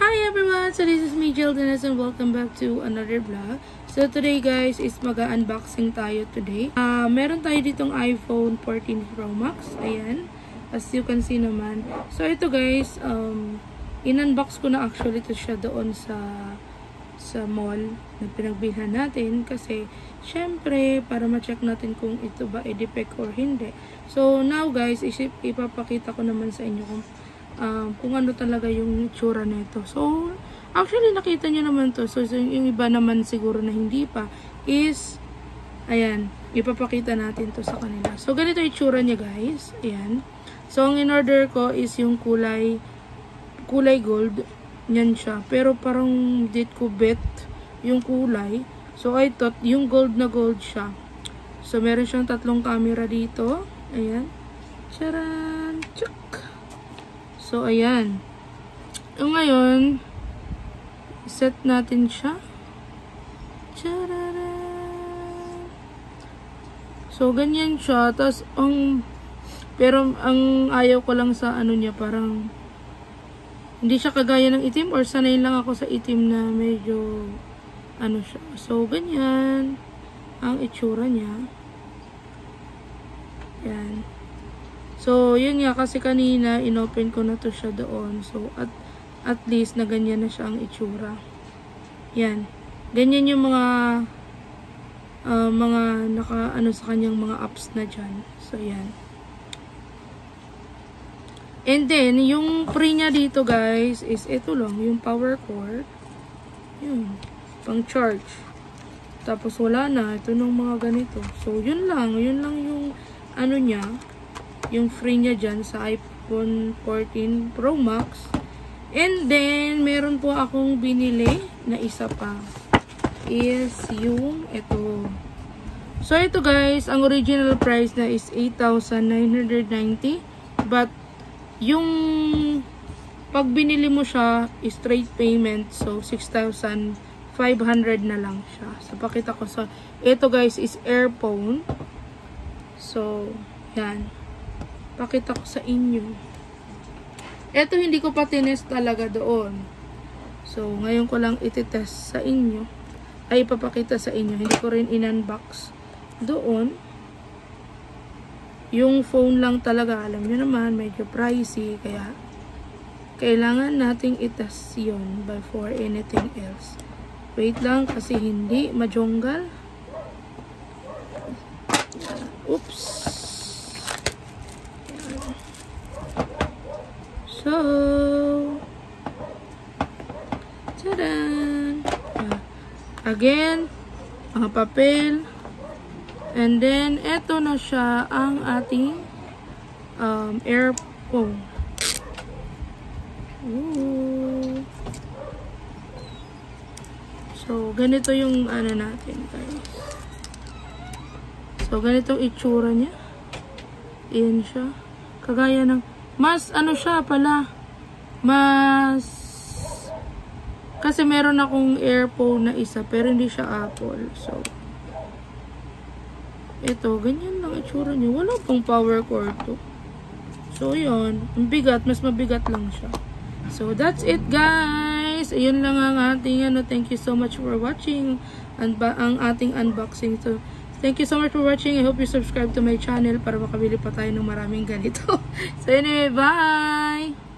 Hi everyone! So this is me, Jill Dennis, and welcome back to another vlog. So today guys is mag-unboxing tayo today. Meron tayo ditong iPhone 14 Pro Max. Ayan. As you can see naman. So ito guys, in-unbox ko na actually ito siya doon sa mall na pinagbilhan natin. Kasi syempre para ma-check natin kung ito ba ay defect or hindi. So now guys, ipapakita ko naman sa inyo kung ano talaga yung itsura nito. So, actually nakita nyo naman to. So, yung iba naman siguro na hindi pa is, ayan, ipapakita natin to sa kanila. So, ganito yung itsura niya guys. Ayan. So, ang in-order ko is yung kulay gold. Yan siya. Pero parang date ko bet yung kulay. So, I thought yung gold na gold siya. So, meron siyang tatlong camera dito. Ayan. Charan! Chuk! So, ayan. Ngayon, set natin siya. Tararan. So, ganyan siya. Tapos, pero ang ayaw ko lang sa ano niya, parang hindi siya kagaya ng itim or sanay lang ako sa itim na medyo ano siya. So, ganyan ang itsura niya. Yan. So, yun nga, kasi kanina, inopen ko na to siya doon. So, at least, na ganyan na siya ang itsura. Yan. Ganyan yung mga naka-ano sa kanyang mga apps na dyan. So, yan. And then, yung free niya dito, guys, is ito lang, yung power cord. Yun. Pang charge. Tapos, wala na. Ito nung mga ganito. So, yun lang. Yun lang yung ano niya. Yung free niya dyan sa iPhone 14 Pro Max. And then, meron po akong binili na isa pa. Is yung ito. So, ito guys, ang original price na is 8,990. But, yung pag binili mo siya, is straight payment. So, 6,500 na lang siya. So, pakita ko sa... Ito guys, is earphone. So, yan. Pakita ko sa inyo. Ito hindi ko pa tinest talaga doon. So, ngayon ko lang ititest sa inyo. Ay, ipapakita sa inyo. Hindi ko rin in-unbox doon. Yung phone lang talaga. Alam nyo naman, medyo pricey. Kaya, kailangan nating itest yun before anything else. Wait lang kasi hindi majonggal. Oops. So, tadan! Again, mga papel. And then, eto na siya ang ating earphone. Ooh. So, ganito yung ano natin, guys. So, ganitong itsura niya. Ayan siya. Kagaya ng mas ano siya pala, mas kasi meron akong earphone na isa pero hindi siya Apple. So ito, ganyan lang itsura niya. Wala pang power cord to. So yun, ang bigat, mas mabigat lang siya. So that's it guys. Ayun lang ang ating ano. Thank you so much for watching ang ating unboxing. So thank you so much for watching. I hope you subscribe to my channel para makabili pa tayo ng maraming ganito. So anyway, bye!